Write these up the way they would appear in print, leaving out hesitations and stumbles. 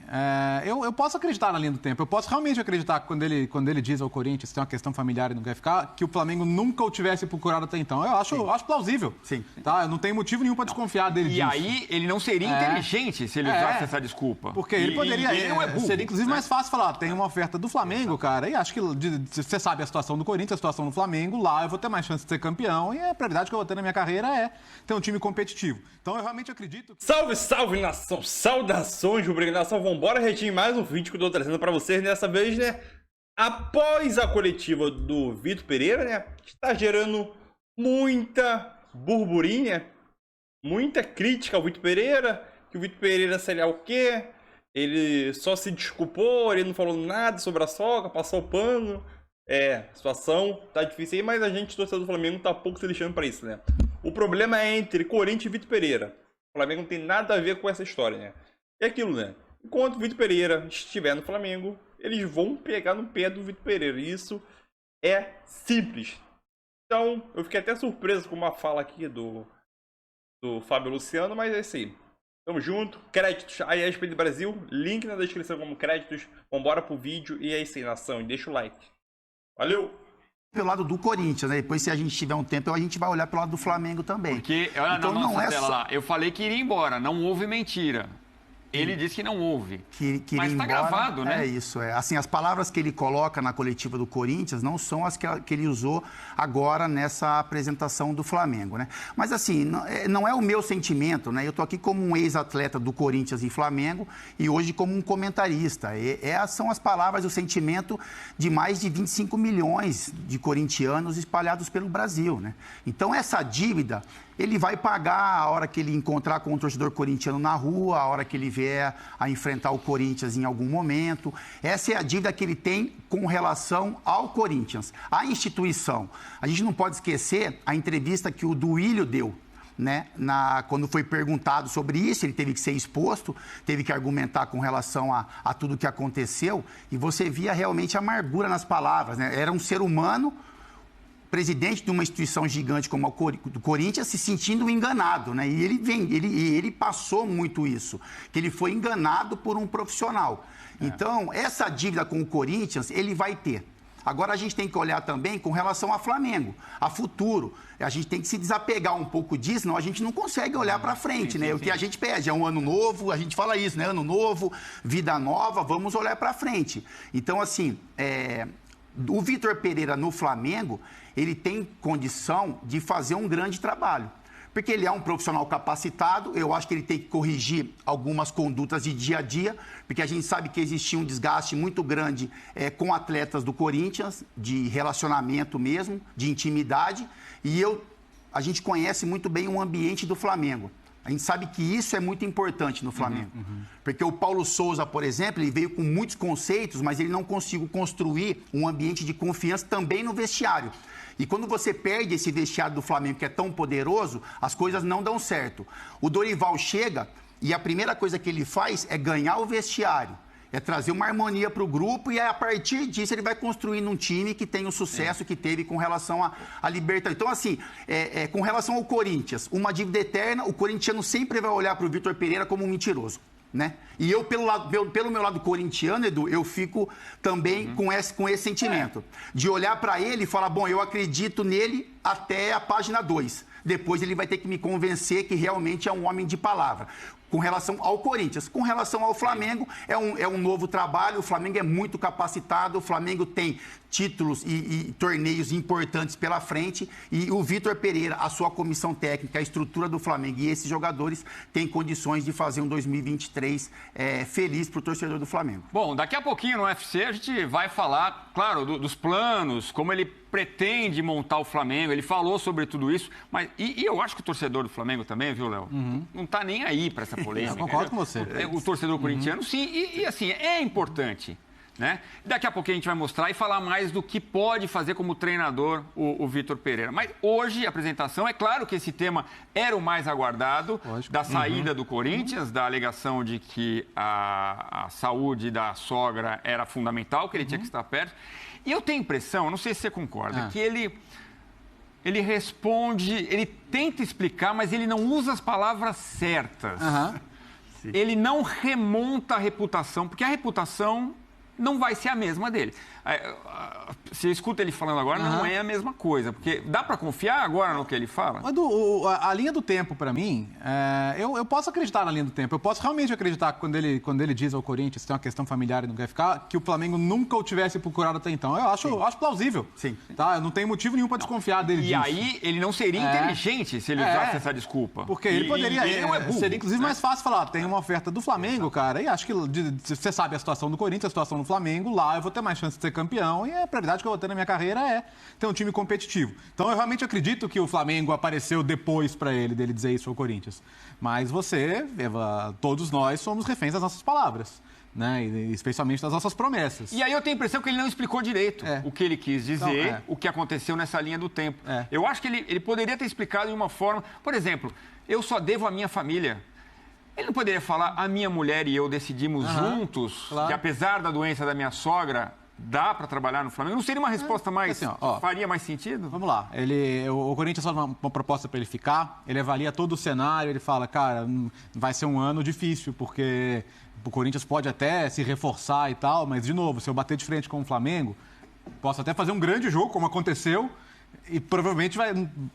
assim, eu posso acreditar na linha do tempo. Eu posso realmente acreditar que quando ele diz ao Corinthians que tem uma questão familiar e não quer ficar, que o Flamengo nunca o tivesse procurado até então. Eu acho plausível. Sim. Tá? Eu não tenho motivo nenhum para desconfiar dele disso. E aí, ele não seria inteligente se ele usasse essa desculpa. Porque ele poderia... ele não é burro, seria, inclusive, né? mais fácil falar, tem uma oferta do Flamengo, cara, e acho que você sabe a situação do Corinthians, a situação do Flamengo, lá eu vou ter mais chance de ser campeão, e a prioridade que eu vou ter na minha carreira é ter um time competitivo. Então, eu realmente acredito... Salve, salve, nação! Saudações, rubro-negro, nação! Vambora, retinho, mais um vídeo que eu tô trazendo pra vocês. Dessa vez, né, após a coletiva do Vitor Pereira, né, que está gerando muita burburinha, muita crítica ao Vitor Pereira, que o Vitor Pereira, sei lá o quê, ele só se desculpou, ele não falou nada sobre a sogra, passou o pano. A situação tá difícil aí, mas a gente, torcedor do Flamengo, tá pouco se lixando pra isso, né? O problema é entre Corinthians e Vitor Pereira. O Flamengo não tem nada a ver com essa história, né? É aquilo, né? Enquanto o Vitor Pereira estiver no Flamengo, eles vão pegar no pé do Vitor Pereira. E isso é simples. Então, eu fiquei até surpreso com uma fala aqui do Fábio Luciano, mas é isso aí. Tamo junto. Créditos a ESPN Brasil. Link na descrição como créditos. Vambora pro vídeo. E é isso aí, nação. E deixa o like. Valeu! Pelo lado do Corinthians, né? Depois, se a gente tiver um tempo, a gente vai olhar pelo lado do Flamengo também. Porque, olha então, na nossa não é tela só... lá, eu falei que iria embora, não houve mentira. Ele disse que não houve. Mas está gravado, né? É isso, é. Assim, as palavras que ele coloca na coletiva do Corinthians não são as que ele usou agora nessa apresentação do Flamengo, né? Mas, assim, não é o meu sentimento, né? Eu tô aqui como um ex-atleta do Corinthians e Flamengo e hoje como um comentarista. São as palavras e o sentimento de mais de 25 milhões de corintianos espalhados pelo Brasil, né? Então, essa dívida... ele vai pagar a hora que ele encontrar com um torcedor corintiano na rua, a hora que ele vier a enfrentar o Corinthians em algum momento. Essa é a dívida que ele tem com relação ao Corinthians. A instituição. A gente não pode esquecer a entrevista que o Duílio deu, né? Quando foi perguntado sobre isso, ele teve que ser exposto, teve que argumentar com relação a tudo que aconteceu, e você via realmente amargura nas palavras, né? Era um ser humano, presidente de uma instituição gigante como o do Corinthians, se sentindo enganado, né? E ele passou muito isso, que ele foi enganado por um profissional. Então, essa dívida com o Corinthians, ele vai ter. Agora, a gente tem que olhar também com relação ao Flamengo, a futuro. A gente tem que se desapegar um pouco disso, senão a gente não consegue olhar para frente, né? O que a gente pede é um ano novo, a gente fala isso, né? Ano novo, vida nova, vamos olhar para frente. Então, assim, o Vitor Pereira no Flamengo, ele tem condição de fazer um grande trabalho. Porque ele é um profissional capacitado, eu acho que ele tem que corrigir algumas condutas de dia a dia, porque a gente sabe que existia um desgaste muito grande com atletas do Corinthians, de relacionamento mesmo, de intimidade, e a gente conhece muito bem o ambiente do Flamengo. A gente sabe que isso é muito importante no Flamengo. Porque o Paulo Souza, por exemplo, ele veio com muitos conceitos, mas ele não conseguiu construir um ambiente de confiança também no vestiário. E quando você perde esse vestiário do Flamengo, que é tão poderoso, as coisas não dão certo. O Dorival chega e a primeira coisa que ele faz é ganhar o vestiário. É trazer uma harmonia para o grupo e a partir disso ele vai construindo um time que tem o sucesso que teve com relação à Libertadores. Então, assim, com relação ao Corinthians, uma dívida eterna, o corintiano sempre vai olhar para o Vitor Pereira como um mentiroso, né? E eu, pelo meu lado corintiano, Edu, eu fico também com esse sentimento. De olhar para ele e falar, bom, eu acredito nele até a página 2. Depois ele vai ter que me convencer que realmente é um homem de palavra. Com relação ao Corinthians. Com relação ao Flamengo, é um novo trabalho, o Flamengo é muito capacitado, o Flamengo tem títulos e torneios importantes pela frente e o Vitor Pereira, a sua comissão técnica, a estrutura do Flamengo e esses jogadores têm condições de fazer um 2023 feliz para o torcedor do Flamengo. Bom, daqui a pouquinho no UFC a gente vai falar, claro, dos planos, como ele pretende montar o Flamengo, ele falou sobre tudo isso, mas e eu acho que o torcedor do Flamengo também, viu, Léo? Não tá nem aí para essa polêmica. Eu concordo com você. O torcedor corintiano, sim, e assim, é importante, né? Daqui a pouquinho a gente vai mostrar e falar mais do que pode fazer como treinador o Vitor Pereira. Mas hoje a apresentação, é claro que esse tema era o mais aguardado, da saída do Corinthians, da alegação de que a saúde da sogra era fundamental, que ele tinha que estar perto. E eu tenho a impressão, não sei se você concorda, que ele responde, ele tenta explicar, mas ele não usa as palavras certas. ele não remonta a reputação, porque a reputação não vai ser a mesma dele. Você escuta ele falando agora, não é a mesma coisa, porque dá para confiar agora no que ele fala? Mas a linha do tempo, para mim, eu posso acreditar na linha do tempo. Eu posso realmente acreditar que quando ele diz ao Corinthians que tem uma questão familiar e não quer ficar, que o Flamengo nunca o tivesse procurado até então. Eu acho plausível. Sim. Tá? Eu não tenho motivo nenhum para desconfiar dele disso. E aí, ele não seria inteligente se ele usasse essa desculpa. Porque ele poderia... ele não é burro, seria, inclusive, mais fácil falar, tem uma oferta do Flamengo, cara, e acho que você sabe a situação do Corinthians, a situação do Flamengo, lá eu vou ter mais chance de ser campeão, e a prioridade que eu vou ter na minha carreira é ter um time competitivo. Então, eu realmente acredito que o Flamengo apareceu depois para dele dizer isso ao Corinthians. Mas você, Eva, todos nós somos reféns das nossas palavras, né? E especialmente das nossas promessas. E aí eu tenho a impressão que ele não explicou direito o que ele quis dizer, Então, o que aconteceu nessa linha do tempo. Eu acho que ele poderia ter explicado de uma forma... Por exemplo, eu só devo à minha família. Ele não poderia falar, a minha mulher e eu decidimos juntos, que apesar da doença da minha sogra, dá para trabalhar no Flamengo? Não seria uma resposta mais... assim, faria mais sentido? Vamos lá. O Corinthians faz uma proposta para ele ficar, ele avalia todo o cenário, ele fala, cara, vai ser um ano difícil, porque o Corinthians pode até se reforçar e tal, mas, de novo, se eu bater de frente com o Flamengo, posso até fazer um grande jogo, como aconteceu, e provavelmente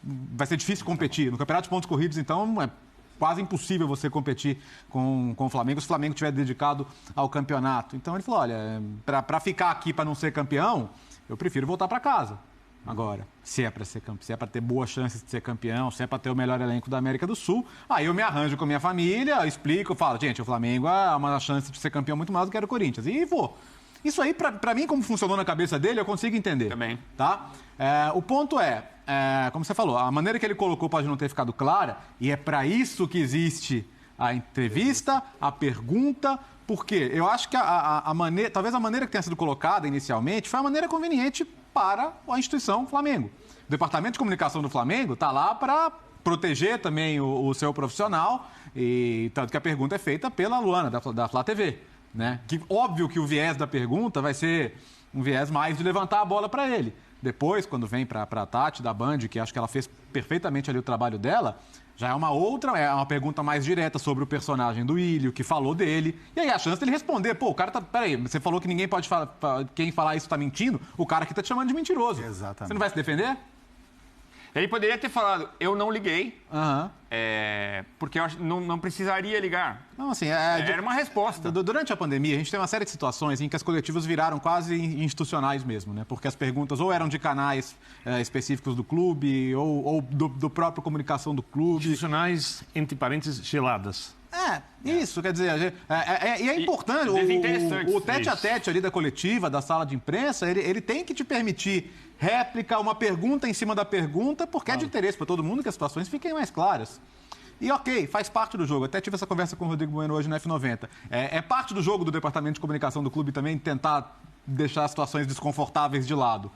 vai ser difícil competir. No Campeonato de Pontos Corridos, então, é quase impossível você competir com o Flamengo se o Flamengo estiver dedicado ao campeonato. Então ele falou, olha, para ficar aqui para não ser campeão, eu prefiro voltar para casa. Agora, se é para ser campeão, se é para ter boas chances de ser campeão, se é para ter o melhor elenco da América do Sul, aí eu me arranjo com a minha família, explico, falo, gente, o Flamengo é uma chance de ser campeão muito mais do que era o Corinthians. E vou. Isso aí, para mim, como funcionou na cabeça dele, eu consigo entender. Também. Tá? O ponto como você falou, a maneira que ele colocou pode não ter ficado clara, e é para isso que existe a entrevista, a pergunta, porque eu acho que talvez a maneira que tenha sido colocada inicialmente foi a maneira conveniente para a instituição Flamengo. O Departamento de Comunicação do Flamengo está lá para proteger também o seu profissional, e tanto que a pergunta é feita pela Luana, da Flá TV. Né? Que, óbvio que o viés da pergunta vai ser um viés mais de levantar a bola para ele. Depois, quando vem para a Tati, da Band, que acho que ela fez perfeitamente ali o trabalho dela, já é uma pergunta mais direta sobre o personagem do Ilho, que falou dele. E aí a chance dele responder, pô, o cara tá... Peraí, você falou que ninguém pode falar... Quem falar isso tá mentindo? O cara aqui tá te chamando de mentiroso. Exatamente. Você não vai se defender? Ele poderia ter falado, eu não liguei, porque eu não precisaria ligar. Não, assim, era uma resposta. Durante a pandemia, a gente tem uma série de situações em que as coletivas viraram quase institucionais mesmo, né? Porque as perguntas ou eram de canais específicos do clube, ou do próprio comunicação do clube. Institucionais, entre parênteses, geladas. Isso, quer dizer, e é importante, o tete-a-tete ali da coletiva, da sala de imprensa, ele tem que te permitir réplica, uma pergunta em cima da pergunta, porque é de interesse para todo mundo que as situações fiquem mais claras. E ok, faz parte do jogo. Até tive essa conversa com o Rodrigo Bueno hoje no F90. É parte do jogo do Departamento de Comunicação do clube também tentar deixar as situações desconfortáveis de lado.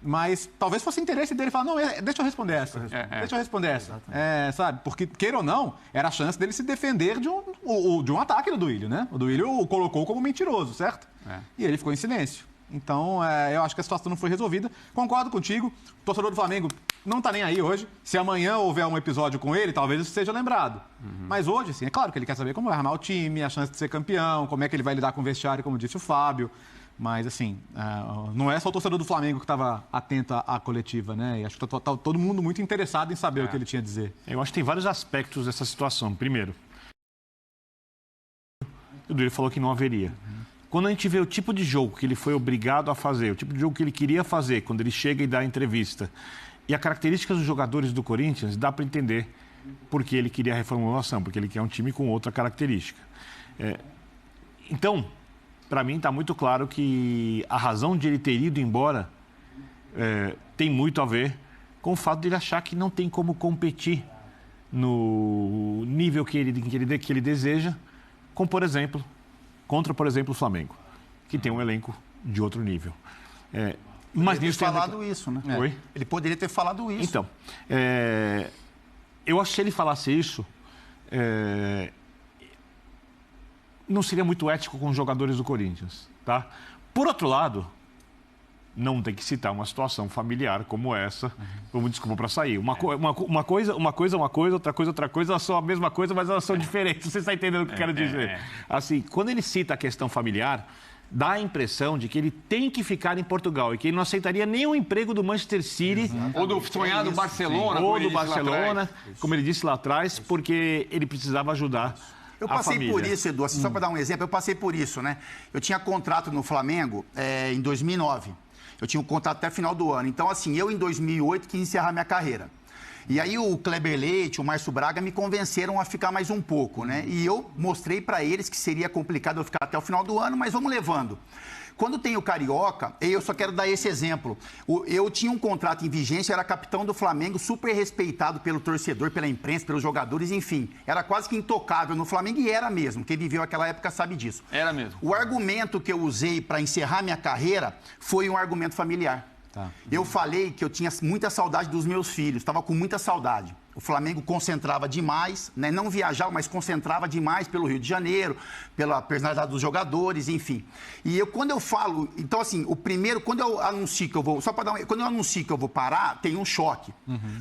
Mas talvez fosse interesse dele falar, não, deixa eu responder essa. Deixa eu responder essa. Sabe? Porque, queira ou não, era a chance dele se defender de um ataque do Duílio, né? O Duílio o colocou como mentiroso, certo? E ele ficou em silêncio. Então, eu acho que a situação não foi resolvida. Concordo contigo. O torcedor do Flamengo não está nem aí hoje. Se amanhã houver um episódio com ele, talvez isso seja lembrado. Mas hoje, sim, é claro que ele quer saber como vai armar o time, a chance de ser campeão, como é que ele vai lidar com o vestiário, como disse o Fábio. Mas, assim, não é só o torcedor do Flamengo que estava atento à coletiva, né? E acho que está todo mundo muito interessado em saber o que ele tinha a dizer. Eu acho que tem vários aspectos dessa situação. Primeiro, o Duílio falou que não haveria. Quando a gente vê o tipo de jogo que ele foi obrigado a fazer, o tipo de jogo que ele queria fazer, quando ele chega e dá a entrevista, e as características dos jogadores do Corinthians, dá para entender por que ele queria a reformulação, porque ele quer um time com outra característica. Então, para mim está muito claro que a razão de ele ter ido embora tem muito a ver com o fato de ele achar que não tem como competir no nível que ele deseja, contra, por exemplo, o Flamengo, que tem um elenco de outro nível. Mas ele teria falado isso, né? Oi? Ele poderia ter falado isso. Então, eu acho que se ele falasse isso, não seria muito ético com os jogadores do Corinthians, tá? Por outro lado, não tem que citar uma situação familiar como essa, como desculpa para sair. Uma coisa, outra coisa, elas são a mesma coisa, mas elas são diferentes. Você está entendendo o que eu quero dizer? Assim, quando ele cita a questão familiar, dá a impressão de que ele tem que ficar em Portugal e que ele não aceitaria nenhum emprego do Manchester City. Exatamente. Ou do sonhado Barcelona. Ou do Barcelona, como ele disse lá atrás, porque ele precisava ajudar. Eu passei por isso, Edu, assim, só para dar um exemplo, eu passei por isso, né? Eu tinha contrato no Flamengo em 2009. Eu tinha um contrato até final do ano. Então, assim, eu em 2008 quis encerrar minha carreira. E aí o Kleber Leite, o Márcio Braga me convenceram a ficar mais um pouco, né? E eu mostrei para eles que seria complicado eu ficar até o final do ano, mas vamos levando. Quando tem o Carioca, eu só quero dar esse exemplo. Eu tinha um contrato em vigência, era capitão do Flamengo, super respeitado pelo torcedor, pela imprensa, pelos jogadores, enfim. Era quase que intocável no Flamengo e era mesmo. Quem viveu aquela época sabe disso. Era mesmo. O argumento que eu usei para encerrar minha carreira foi um argumento familiar. Tá. Eu falei que eu tinha muita saudade dos meus filhos, estava com muita saudade. O Flamengo concentrava demais, né? Não viajava, mas concentrava demais pelo Rio de Janeiro, pela personalidade dos jogadores, enfim. E quando eu falo, então assim, quando eu anuncio que eu vou, quando eu anuncio que eu vou parar, tem um choque.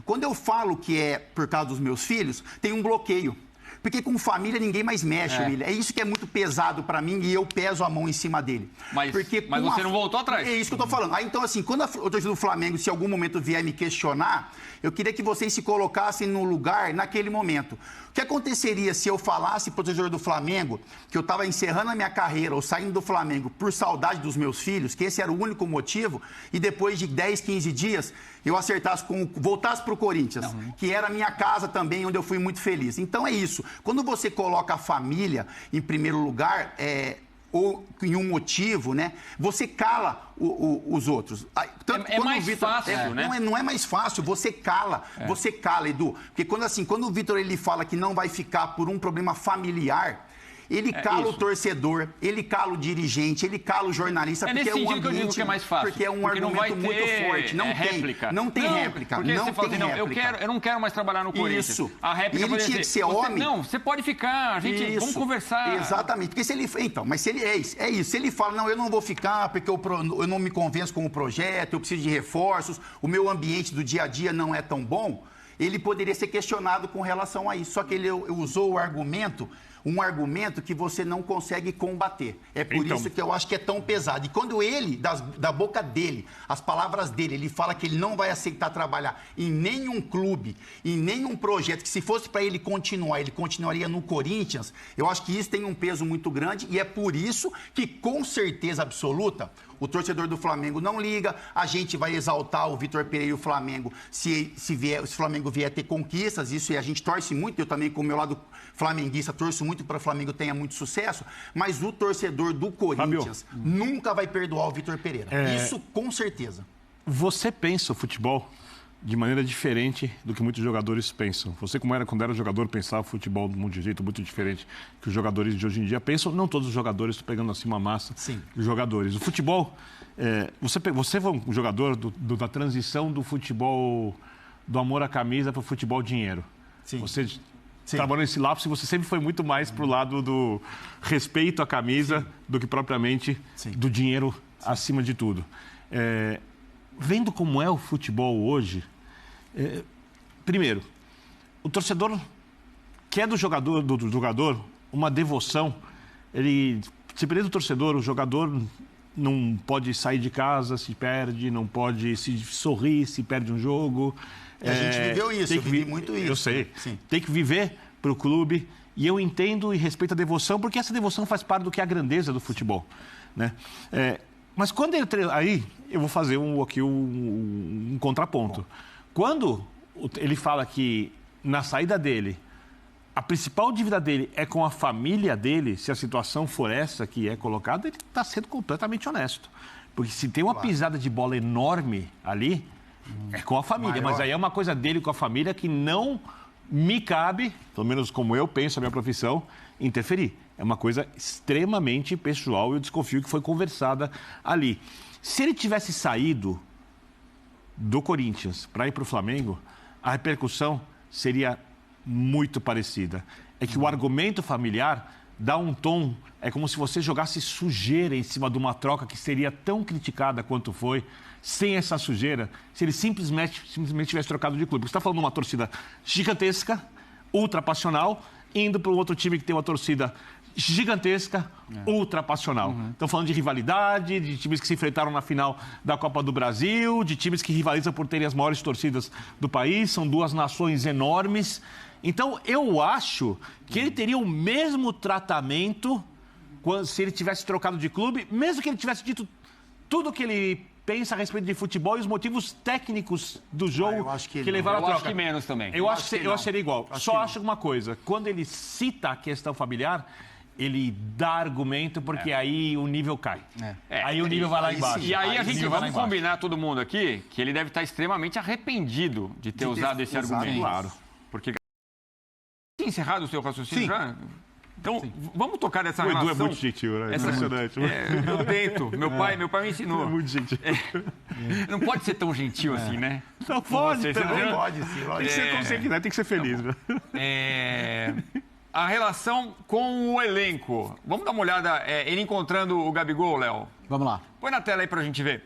Quando eu falo que é por causa dos meus filhos, tem um bloqueio. Porque com família ninguém mais mexe, William. É isso que é muito pesado pra mim e eu peso a mão em cima dele. Mas você não voltou atrás. É isso que eu tô falando. Aí, então, assim, quando a torcida do Flamengo, se em algum momento vier me questionar, eu queria que vocês se colocassem no lugar naquele momento. O que aconteceria se eu falasse pro torcedor do Flamengo que eu estava encerrando a minha carreira ou saindo do Flamengo por saudade dos meus filhos, que esse era o único motivo, e depois de 10, 15 dias eu voltasse pro Corinthians, que era a minha casa também, onde eu fui muito feliz. Então é isso. Quando você coloca a família em primeiro lugar, ou em um motivo, né? Você cala os outros. Tanto mais fácil, né? Não é mais fácil, você cala, Edu. Porque quando o Vitor ele fala que não vai ficar por um problema familiar, ele cala o torcedor, ele cala o dirigente, ele cala o jornalista, porque é um ambiente, que eu digo que é mais fácil. Porque é um argumento muito forte. Não tem réplica. Não tem réplica. Porque você fala assim, eu não quero mais trabalhar no Corinthians. Isso. A réplica ele tinha que ser homem. Não, você pode ficar, vamos conversar. Exatamente. Porque se ele... Então, mas se ele é isso. Se ele fala, não, eu não vou ficar porque eu não me convenço com o projeto, eu preciso de reforços, o meu ambiente do dia a dia não é tão bom, ele poderia ser questionado com relação a isso. Só que ele usou um argumento que você não consegue combater. É por isso que eu acho que é tão pesado. E quando ele, da boca dele, as palavras dele, ele fala que ele não vai aceitar trabalhar em nenhum clube, em nenhum projeto, que se fosse para ele continuar, ele continuaria no Corinthians, eu acho que isso tem um peso muito grande e é por isso que, com certeza absoluta, o torcedor do Flamengo não liga, a gente vai exaltar o Vitor Pereira e o Flamengo se o Flamengo vier ter conquistas, isso, e a gente torce muito, eu também, com o meu lado flamenguista, torço muito para o Flamengo tenha muito sucesso, mas o torcedor do Corinthians nunca vai perdoar o Vitor Pereira. Isso com certeza. Você pensa o futebol de maneira diferente do que muitos jogadores pensam. Você, quando era jogador, pensava o futebol de um jeito muito diferente que os jogadores de hoje em dia pensam. Não todos os jogadores, estou pegando assim uma massa de jogadores. O futebol, você foi um jogador da transição do futebol, do amor à camisa para o futebol dinheiro. Sim. Você trabalhou nesse lapso e você sempre foi muito mais para o lado do respeito à camisa do que propriamente do dinheiro acima de tudo. Vendo como é o futebol hoje, primeiro, o torcedor quer do jogador uma devoção. Se perder do torcedor, o jogador não pode sair de casa, se perde, não pode se sorrir, se perde um jogo. A gente viveu isso, eu vivi muito isso. Eu sei. Sim. Tem que viver para o clube. E eu entendo e respeito a devoção, porque essa devoção faz parte do que é a grandeza do futebol, né? Mas quando aí eu vou fazer um contraponto. Quando ele fala que na saída dele, a principal dívida dele é com a família dele, se a situação for essa que é colocada, ele está sendo completamente honesto. Porque se tem uma pisada de bola enorme ali, é com a família. Mas aí é uma coisa dele com a família que não me cabe, pelo menos como eu penso a minha profissão, interferir. É uma coisa extremamente pessoal e eu desconfio que foi conversada ali. Se ele tivesse saído do Corinthians para ir para o Flamengo, a repercussão seria muito parecida. É que o argumento familiar dá um tom, é como se você jogasse sujeira em cima de uma troca que seria tão criticada quanto foi, sem essa sujeira, se ele simplesmente tivesse trocado de clube. Você está falando de uma torcida gigantesca, ultra passional, indo para um outro time que tem uma torcida gigantesca, ultra passional. Estão falando de rivalidade, de times que se enfrentaram na final da Copa do Brasil, de times que rivalizam por terem as maiores torcidas do país, são duas nações enormes. Então, eu acho que ele teria o mesmo tratamento se ele tivesse trocado de clube, mesmo que ele tivesse dito tudo o que ele pensa a respeito de futebol e os motivos técnicos do jogo que levaram a troca. Eu acho que menos também. Eu acho que seria igual. Só acho uma coisa, quando ele cita a questão familiar, ele dá argumento, porque aí o nível cai. Aí o nível vai lá embaixo. E aí a gente vamos combinar todo mundo aqui que ele deve estar extremamente arrependido de ter usado esse argumento. Claro. Porque encerrado o seu raciocínio já? Então, vamos tocar nessa relação. O Edu é muito gentil, né? Impressionante. Eu tento. Meu pai me ensinou. É muito gentil. Não pode ser tão gentil assim, né? Não pode, Não pode, sim. Tem que ser como você quiser, tem que ser feliz. A relação com o elenco. Vamos dar uma olhada, ele encontrando o Gabigol, Léo? Vamos lá. Põe na tela aí pra gente ver.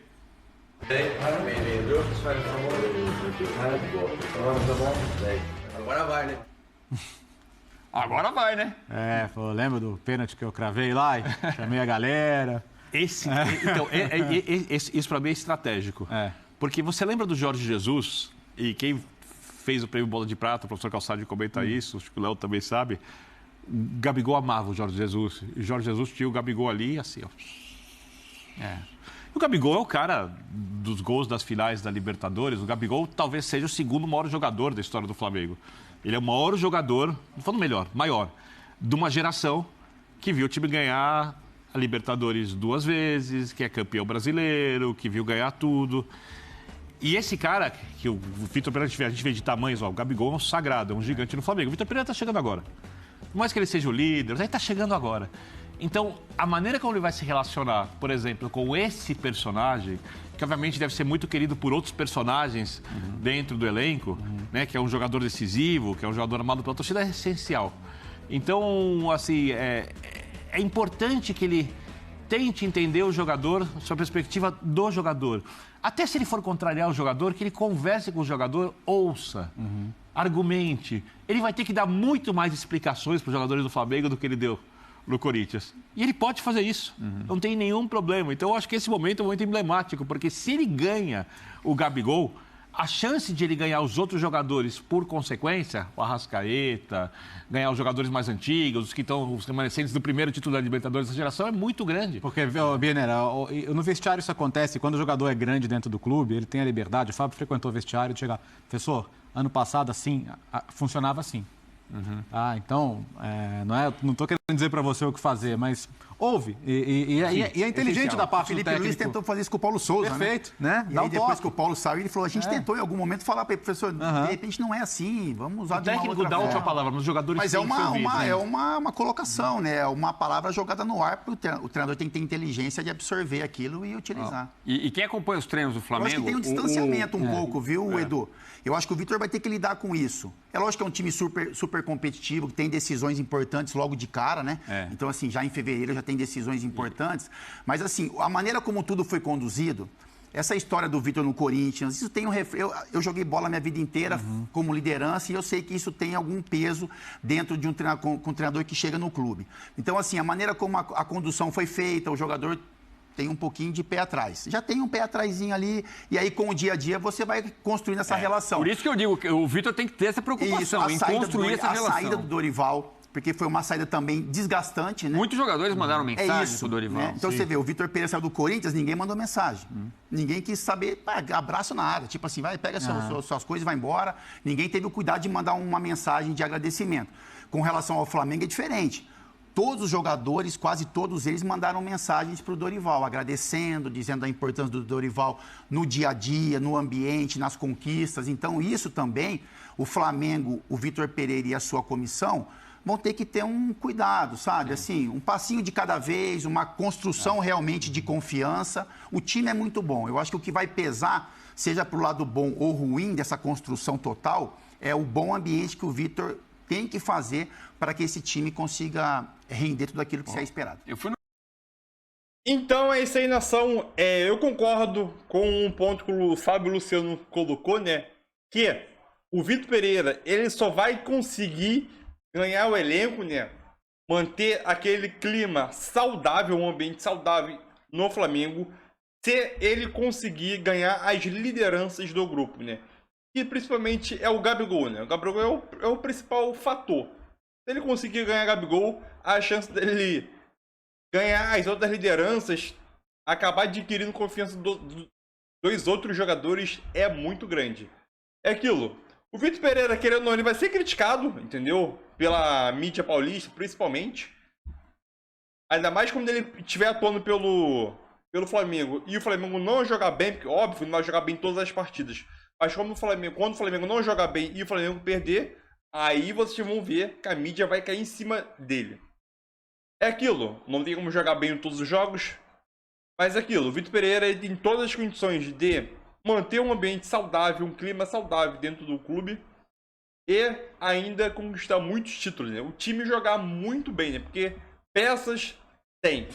Agora vai, né? Agora vai, né? Lembra do pênalti que eu cravei lá e chamei a galera? Então, isso para mim é estratégico. Porque você lembra do Jorge Jesus, e quem fez o prêmio Bola de Prata, o professor Calçade comenta isso, acho que o Léo também sabe, o Gabigol amava o Jorge Jesus. E o Jorge Jesus tinha o Gabigol ali, assim, ó. O Gabigol é o cara dos gols das finais da Libertadores. O Gabigol talvez seja o segundo maior jogador da história do Flamengo. Ele é o maior jogador, não falando melhor, maior, de uma geração que viu o time ganhar a Libertadores 2 vezes, que é campeão brasileiro, que viu ganhar tudo. E esse cara, que o Vitor Pereira, a gente vê de tamanhos, o Gabigol é um sagrado, é um gigante no Flamengo. O Vitor Pereira está chegando agora. Por mais que ele seja o líder, ele está chegando agora. Então, a maneira como ele vai se relacionar, por exemplo, com esse personagem, que obviamente deve ser muito querido por outros personagens dentro do elenco, né, que é um jogador decisivo, que é um jogador amado pela torcida, é essencial. Então, assim, é importante que ele tente entender o jogador, sob a perspectiva do jogador. Até se ele for contrariar o jogador, que ele converse com o jogador, ouça, argumente. Ele vai ter que dar muito mais explicações para os jogadores do Flamengo do que ele deu no Corinthians. E ele pode fazer isso. Não tem nenhum problema. Então, eu acho que esse momento é um momento emblemático, porque se ele ganha o Gabigol, a chance de ele ganhar os outros jogadores por consequência, o Arrascaeta, ganhar os jogadores mais antigos, os que estão os remanescentes do primeiro título da Libertadores da geração, é muito grande. Porque, Biener, no vestiário isso acontece, quando o jogador é grande dentro do clube, ele tem a liberdade, o Fábio frequentou o vestiário de chegar, professor, ano passado assim, funcionava assim. Então, não estou querendo dizer para você o que fazer, mas ouve. E é inteligente da parte do técnico. Felipe Luiz tentou fazer isso com o Paulo Souza, Perfeito, né? E aí, depois que o Paulo saiu, ele falou, a gente tentou em algum momento falar para ele, professor, de repente não é assim, vamos usar de uma outra forma. O técnico dá outra palavra, mas os jogadores mas é uma colocação, né? É uma palavra jogada no ar, o treinador tem que ter inteligência de absorver aquilo e utilizar. E quem acompanha os treinos do Flamengo... Eu acho que tem um distanciamento um pouco, viu, Edu? Eu acho que o Vitor vai ter que lidar com isso. É lógico que é um time super competitivo, que tem decisões importantes logo de cara, né? Então, assim, já em fevereiro já tem decisões importantes. Mas, assim, a maneira como tudo foi conduzido, essa história do Vitor no Corinthians, isso tem eu joguei bola a minha vida inteira como liderança e eu sei que isso tem algum peso dentro de um treinador que chega no clube. Então, assim, a maneira como a condução foi feita, o jogador tem um pouquinho de pé atrás. Já tem um pé atrásinho ali, e aí com o dia a dia você vai construindo essa relação. Por isso que eu digo que o Vitor tem que ter essa preocupação em construir essa relação. A saída do Dorival, porque foi uma saída também desgastante, né? Muitos jogadores mandaram mensagem pro Dorival. Né? Então você vê, o Vitor Pereira saiu do Corinthians, ninguém mandou mensagem. Ninguém quis saber, abraço na área, tipo assim, vai, pega suas coisas e vai embora. Ninguém teve o cuidado de mandar uma mensagem de agradecimento. Com relação ao Flamengo é diferente. Todos os jogadores, quase todos eles, mandaram mensagens para o Dorival, agradecendo, dizendo a importância do Dorival no dia a dia, no ambiente, nas conquistas. Então, isso também, o Flamengo, o Vitor Pereira e a sua comissão vão ter que ter um cuidado, sabe? Assim, um passinho de cada vez, uma construção realmente de confiança. O time é muito bom. Eu acho que o que vai pesar, seja para o lado bom ou ruim dessa construção total, é o bom ambiente que o Vitor tem que fazer para que esse time consiga render tudo aquilo que se é esperado. Então é isso aí, nação. Eu concordo com um ponto que o Fábio Luciano colocou, né? Que o Vitor Pereira, ele só vai conseguir ganhar o elenco, né? Manter aquele clima saudável, um ambiente saudável no Flamengo, se ele conseguir ganhar as lideranças do grupo, né? E principalmente é o Gabigol, né? O Gabigol é o principal fator. Se ele conseguir ganhar o Gabigol, a chance dele ganhar as outras lideranças, acabar adquirindo confiança dos dois outros jogadores é muito grande. É aquilo. O Vitor Pereira, querendo ou não, ele vai ser criticado, entendeu? Pela mídia paulista, principalmente. Ainda mais quando ele estiver atuando pelo Flamengo e o Flamengo não jogar bem, porque óbvio, não vai jogar bem todas as partidas. Mas quando o Flamengo não jogar bem e o Flamengo perder, aí vocês vão ver que a mídia vai cair em cima dele. É aquilo, não tem como jogar bem em todos os jogos, mas é aquilo, o Vitor Pereira ele tem todas as condições de manter um ambiente saudável, um clima saudável dentro do clube e ainda conquistar muitos títulos, né? O time jogar muito bem, né? Porque peças tem.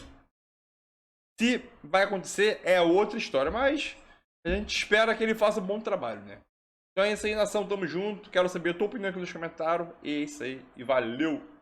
Se vai acontecer é outra história, mas a gente espera que ele faça um bom trabalho, né? Então é isso aí, nação, tamo junto. Quero saber a tua opinião aqui nos comentários. E é isso aí, e valeu!